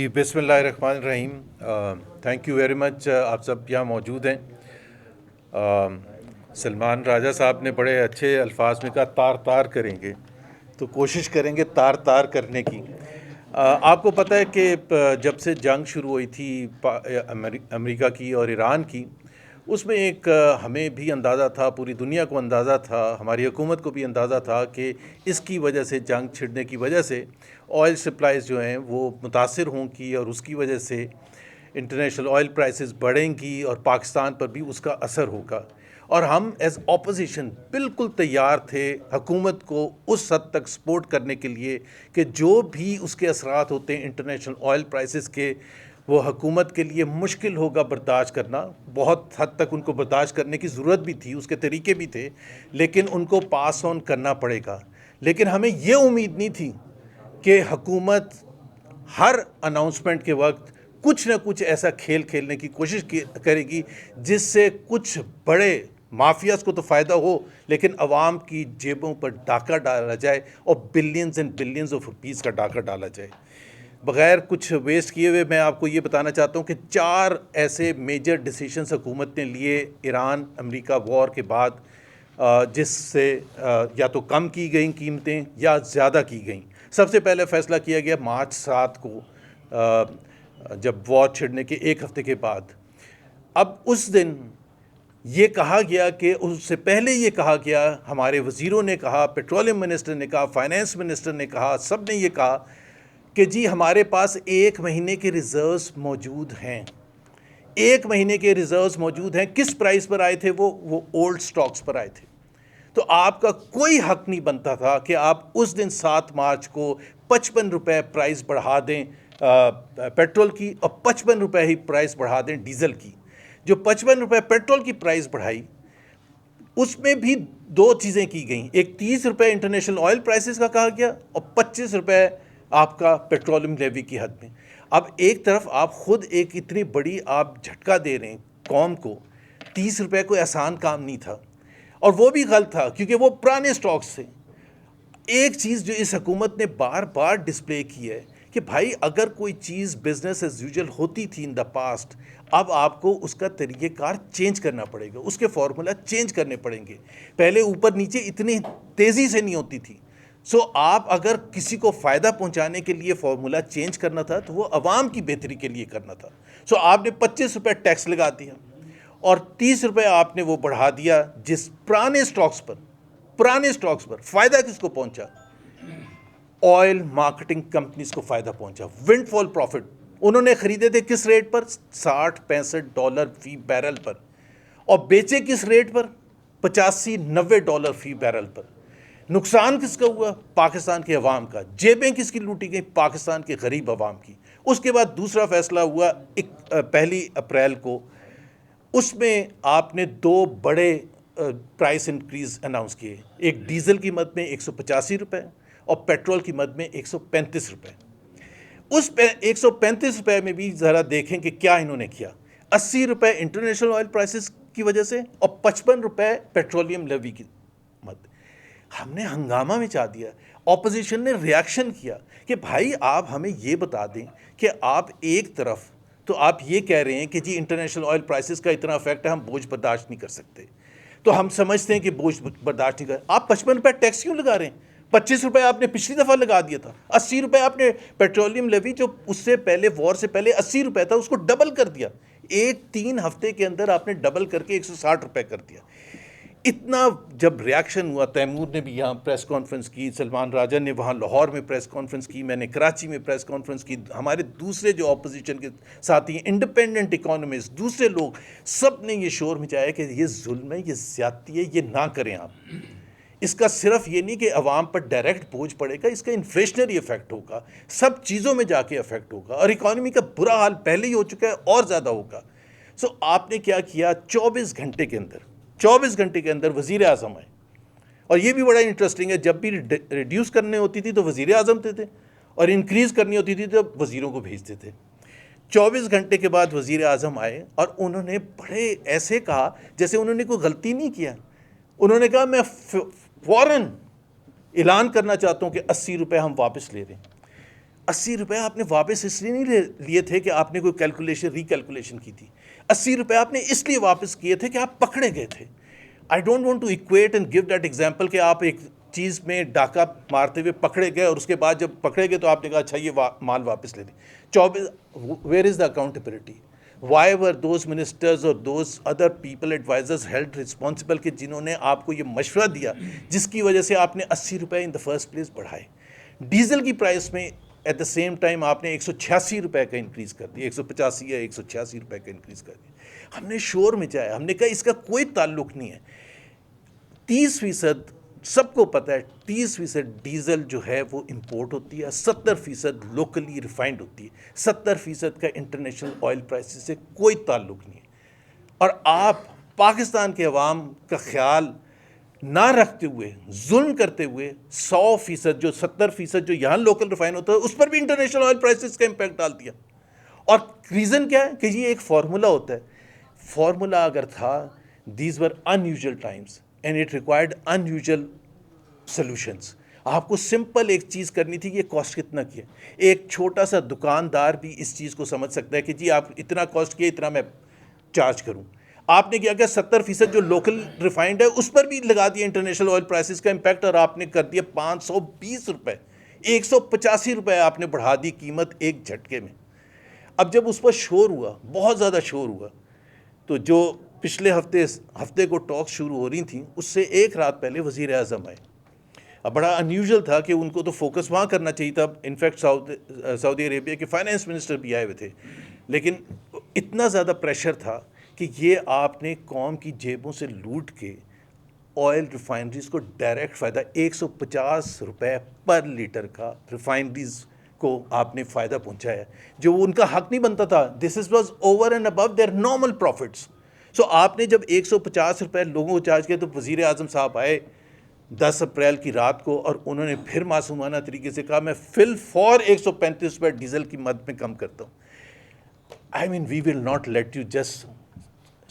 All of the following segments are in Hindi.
जी, बिस्मिल्लाहिर्रहमानिर्रहीम। Thank you very much. आप सब यहाँ मौजूद हैं। सलमान राजा साहब ने बड़े अच्छे अल्फाज में कहा तार तार करेंगे, तो कोशिश करेंगे तार तार करने की। आपको पता है कि जब से जंग शुरू हुई थी अमेरिका की और ईरान की, उसमें एक हमें भी अंदाज़ा था, पूरी दुनिया को अंदाज़ा था, हमारी हुकूमत को भी अंदाज़ा था कि इसकी वजह से, जंग छिड़ने की वजह से ऑयल सप्लाईज़ जो हैं वो मुतासर होंगी और उसकी वजह से इंटरनेशनल ऑयल प्राइसेस बढ़ेंगी और पाकिस्तान पर भी उसका असर होगा। और हम एज ऑपोजिशन बिल्कुल तैयार थे हुकूमत को उस हद तक सपोर्ट करने के लिए कि जो भी उसके असरात होते हैं इंटरनेशनल ऑयल प्राइसेस के, वो हुकूमत के लिए मुश्किल होगा बर्दाश्त करना। बहुत हद तक उनको बर्दाश्त करने की ज़रूरत भी थी, उसके तरीके भी थे, लेकिन उनको पास ऑन करना पड़ेगा। लेकिन हमें ये उम्मीद नहीं थी कि हुकूमत हर अनाउंसमेंट के वक्त कुछ ना कुछ ऐसा खेल खेलने की कोशिश करेगी जिससे कुछ बड़े माफियाज को तो फ़ायदा हो, लेकिन आवाम की जेबों पर डाका डाला जाए और billions and billions of rupees का डाका डाला जाए। बग़ैर कुछ वेस्ट किए हुए मैं आपको ये बताना चाहता हूँ कि 4 ऐसे मेजर डिसीशंस हुकूमत ने लिए ईरान अमेरिका वॉर के बाद, जिससे या तो कम की गई कीमतें या ज़्यादा की गई। सबसे पहले फ़ैसला किया गया मार्च 7 को, जब वॉर छिड़ने के एक हफ़्ते के बाद। अब उस दिन ये कहा गया कि उससे पहले ये कहा गया, हमारे वज़ीरों ने कहा, पेट्रोलियम मिनिस्टर ने कहा, फाइनेंस मिनिस्टर ने कहा, सब ने ये कहा कि जी हमारे पास 1 महीने के रिज़र्व्स मौजूद हैं। 1 महीने के रिज़र्व्स मौजूद हैं। किस प्राइस पर आए थे वो ओल्ड स्टॉक्स पर आए थे। तो आपका कोई हक नहीं बनता था कि आप उस दिन 7 मार्च को 55 रुपये प्राइस बढ़ा दें पेट्रोल की और 55 रुपये ही प्राइस बढ़ा दें डीज़ल की। जो 55 रुपये पेट्रोल की प्राइस बढ़ाई, उसमें भी 2 चीज़ें की गई। एक 30 रुपये इंटरनेशनल ऑयल प्राइसेस का कहा गया और 25 रुपये आपका पेट्रोलियम लेवी की हद में। अब एक तरफ आप खुद एक इतनी बड़ी आप झटका दे रहे हैं कौम को। 30 रुपये कोई आसान काम नहीं था, और वो भी गलत था क्योंकि वो पुराने स्टॉक्स थे। एक चीज़ जो इस हुकूमत ने बार बार डिस्प्ले की है कि भाई अगर कोई चीज़ बिजनेस एज यूजुअल होती थी इन द पास्ट, अब आपको उसका तरीक़ेकार चेंज करना पड़ेगा, उसके फार्मूला चेंज करने पड़ेंगे। पहले ऊपर नीचे इतनी तेज़ी से नहीं होती थी। सो आप अगर किसी को फ़ायदा पहुंचाने के लिए फार्मूला चेंज करना था तो वो अवाम की बेहतरी के लिए करना था। सो आपने 25 रुपये टैक्स लगा दिया और 30 रुपये आपने वो बढ़ा दिया। जिस पुराने स्टॉक्स पर फ़ायदा किसको पहुंचा? ऑयल मार्केटिंग कंपनीज को फ़ायदा पहुंचा। विंडफॉल प्रॉफिट उन्होंने ख़रीदे थे किस रेट पर? $60-65 फी बैरल पर, और बेचे किस रेट पर? $85-90 फी बैरल पर। नुकसान किसका हुआ? पाकिस्तान के अवाम का। जेबें किसकी लूटी गई? पाकिस्तान के गरीब अवाम की। उसके बाद दूसरा फैसला हुआ 1 अप्रैल को, उसमें आपने 2 बड़े प्राइस इंक्रीज़ अनाउंस किए। एक डीज़ल की मद में 185 रुपये और पेट्रोल की मद में 135 रुपये। उस 135 रुपये में भी ज़रा देखें कि क्या इन्होंने किया। 80 रुपये इंटरनेशनल ऑयल प्राइसेस की वजह से और 55 रुपये पेट्रोलियम लेवी की मद। हमने हंगामा मचा दिया। ऑपोजिशन ने रिएक्शन किया कि भाई आप हमें ये बता दें कि आप एक तरफ तो आप ये कह रहे हैं कि जी इंटरनेशनल ऑयल प्राइसेस का इतना इफेक्ट है, हम बोझ बर्दाश्त नहीं कर सकते। तो हम समझते हैं कि बोझ बर्दाश्त नहीं कर, आप 55 रुपये टैक्स क्यों लगा रहे हैं? 25 रुपये आपने पिछली दफ़ा लगा दिया था। 80 रुपये आपने पेट्रोलियम लेवी, जो उससे पहले वॉर से पहले 80 रुपये था, उसको डबल कर दिया। 3 हफ्ते के अंदर आपने डबल करके 160 रुपये कर दिया। इतना जब रिएक्शन हुआ, तैमूर ने भी यहाँ प्रेस कॉन्फ्रेंस की, सलमान राजा ने वहाँ लाहौर में प्रेस कॉन्फ्रेंस की, मैंने कराची में प्रेस कॉन्फ्रेंस की, हमारे दूसरे जो अपोजिशन के साथी हैं, इंडिपेंडेंट इकोनॉमिस्ट, दूसरे लोग, सब ने ये शोर मचाया कि ये जुल्म है, ये ज़्यादती है, ये ना करें आप। इसका सिर्फ ये नहीं कि अवाम पर डायरेक्ट बोझ पड़ेगा, इसका इन्फ्लेशनरी इफेक्ट होगा, सब चीज़ों में जाके इफेक्ट होगा, और इकॉनमी का बुरा हाल पहले ही हो चुका है और ज़्यादा होगा। सो आपने क्या किया? 24 घंटे के अंदर वज़ीर आज़म आए। और ये भी बड़ा इंटरेस्टिंग है, जब भी रिड्यूस करने होती थी तो वज़ीर आज़म थे और इंक्रीज़ करनी होती थी तो वज़ीरों को भेजते थे। 24 घंटे के बाद वज़ीर आज़म आए और उन्होंने बड़े ऐसे कहा जैसे उन्होंने कोई गलती नहीं किया। उन्होंने कहा मैं फ़ौरन ऐलान करना चाहता हूँ कि 80 रुपये हम वापस ले रहे हैं। ₹80 आपने वापस इसलिए नहीं लिए थे कि आपने कोई कैलकुलेशन रिकैलकुलेशन की थी। ₹80 आपने इसलिए वापस किए थे कि आप पकड़े गए थे। I don't want to equate and give that example कि आप एक चीज़ में डाका मारते हुए पकड़े गए और उसके बाद जब पकड़े गए तो आपने कहा अच्छा ये माल वापस ले लें। 24 where is the accountability? Why were those ministers और those other people advisors held responsible कि जिन्होंने आपको ये मशवरा दिया जिसकी वजह से आपने ₹80 इन द फर्स्ट प्लेस बढ़ाए? डीजल की प्राइस में एट द सेम टाइम आपने ₹186 का इंक्रीज़ कर दिया, 185 या ₹186 का इंक्रीज़ कर दिया। हमने शोर मचाया, हमने कहा इसका कोई ताल्लुक नहीं है। 30% सबको पता है 30% डीजल जो है वो इंपोर्ट होती है, 70% लोकली रिफाइंड होती है, 70% का इंटरनेशनल ऑयल प्राइसेस से कोई ताल्लुक नहीं है। और आप पाकिस्तान के अवाम का ख्याल ना रखते हुए, जुल्म करते हुए 100% जो 70% जो यहाँ लोकल रिफाइन होता है उस पर भी इंटरनेशनल ऑयल प्राइसेस का इम्पैक्ट डाल दिया। और रीज़न क्या है कि ये एक फार्मूला होता है। फार्मूला अगर था, these were unusual times and it required unusual solutions. आपको सिंपल एक चीज़ करनी थी, ये कॉस्ट कितना किया। एक छोटा सा दुकानदार भी इस चीज़ को समझ सकता है कि जी आप इतना कॉस्ट किया, इतना मैं चार्ज करूँ। आपने क्या किया, 70% जो लोकल रिफाइंड है उस पर भी लगा दिया इंटरनेशनल ऑयल प्राइसेस का इम्पैक्ट, और आपने कर दिया ₹520, ₹185 आपने बढ़ा दी कीमत एक झटके में। अब जब उस पर शोर हुआ, बहुत ज़्यादा शोर हुआ, तो जो पिछले हफ्ते को टॉक शुरू हो रही थी उससे एक रात पहले वज़ीर आज़म आए। अब बड़ा अनयूजुअल था कि उनको तो फोकस वहाँ करना चाहिए था। इनफैक्ट सऊदी अरेबिया के फाइनेंस मिनिस्टर भी आए हुए थे, लेकिन इतना ज़्यादा प्रेशर था कि ये आपने कौम की जेबों से लूट के ऑयल रिफाइनरीज़ को डायरेक्ट फ़ायदा ₹150 पर लीटर का रिफाइनरीज़ को आपने फ़ायदा पहुंचाया जो उनका हक नहीं बनता था। This is was over and above their normal profits. So आपने जब ₹150 लोगों को चार्ज किया तो वज़ीर आज़म साहब आए 10 अप्रैल की रात को और उन्होंने फिर मासूमाना तरीके से कहा मैं फिल फॉर ₹135 डीजल की मद में कम करता हूँ। I mean, we will not let you just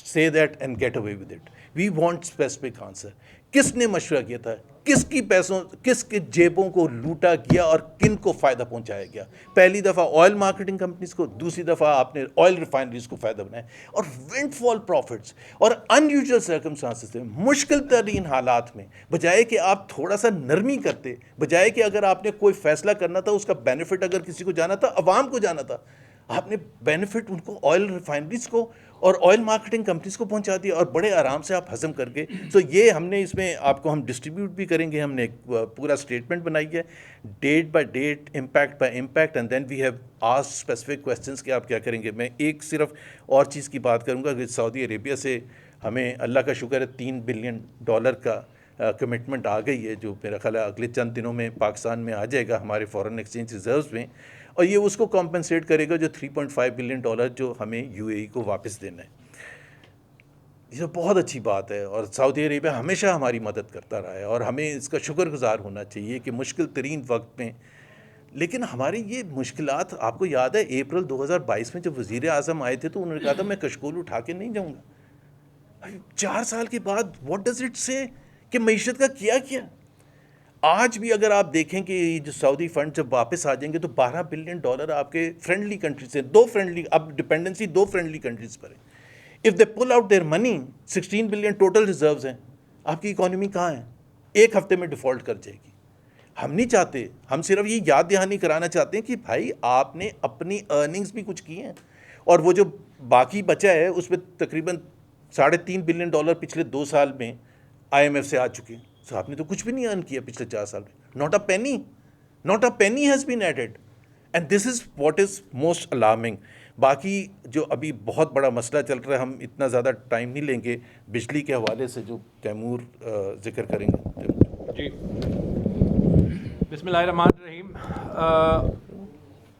say that and get away with it. We want specific answer. किसने मशवरा किया था, किसके जेबों को लूटा गया और किन को फ़ायदा पहुंचाया गया? पहली दफ़ा ऑयल मार्केटिंग कंपनीज को, दूसरी दफ़ा आपने ऑयल रिफाइनरीज को फ़ायदा बनाया, और विंडफॉल प्रॉफिट्स और अनयूजुअल सर्कमस्टांसेस थे, मुश्किल तरीन हालात में, बजाय कि आप थोड़ा सा नरमी करते, बजाय कि अगर आपने कोई फ़ैसला करना था उसका बेनिफिट अगर किसी को जाना था, अवाम को जाना था, आपने बेनिफिट उनको ऑयल रिफाइनरीज को और ऑयल मार्केटिंग कंपनीज को पहुंचा दिया और बड़े आराम से आप हजम करके। तो ये हमने इसमें आपको हम डिस्ट्रीब्यूट भी करेंगे, हमने एक पूरा स्टेटमेंट बनाई है, date by date, impact by impact, and then we have asked specific questions कि आप क्या करेंगे। मैं एक सिर्फ और चीज़ की बात करूँगा कि सऊदी अरेबिया से हमें अल्लाह का शुक्र है $3 बिलियन का कमिटमेंट आ गई है, जो मेरा ख्याल है अगले चंद दिनों में पाकिस्तान में आ जाएगा हमारे फॉरेन एक्सचेंज रिजर्व्स में, और ये उसको कॉम्पनसेट करेगा जो $3.5 बिलियन जो हमें यूएई को वापस देना है। ये बहुत अच्छी बात है और सऊदी अरेबिया हमेशा हमारी मदद करता रहा है और हमें इसका शुक्रगुजार होना चाहिए कि मुश्किल तरीन वक्त में। लेकिन हमारी ये मुश्किलात, आपको याद है अप्रैल 2022 में जब वज़ीर आज़म आए थे तो उन्होंने कहा था मैं कशकोल उठा के नहीं जाऊँगा। 4 साल के बाद व्हाट डज़ इट से कि मईशत का किया। आज भी अगर आप देखें कि जो सऊदी फंड जब वापस आ जाएंगे तो $12 बिलियन आपके फ्रेंडली कंट्रीज से, अब डिपेंडेंसी 2 फ्रेंडली कंट्रीज पर है। If they pull out their money, 16 billion total reserves हैं, आपकी इकोनॉमी कहाँ है? एक हफ्ते में डिफ़ॉल्ट कर जाएगी। हम नहीं चाहते, हम सिर्फ ये याद दहानी कराना चाहते हैं कि भाई आपने अपनी अर्निंग्स भी कुछ की हैं, और वो जो बाकी बचा है उसमें तकरीबन $3.5 बिलियन पिछले 2 साल में IMF से आ चुके हैं। तो आपने तो कुछ भी नहीं अर्न किया पिछले 4 साल में। Not a penny has been added, and this is what is most alarming. बाकी जो अभी बहुत बड़ा मसला चल रहा है, हम इतना ज़्यादा टाइम नहीं लेंगे, बिजली के हवाले से जो तैमूर जिक्र करेंगे। जी, बिस्मिल्लाहिर्रहमानिर्रहीम।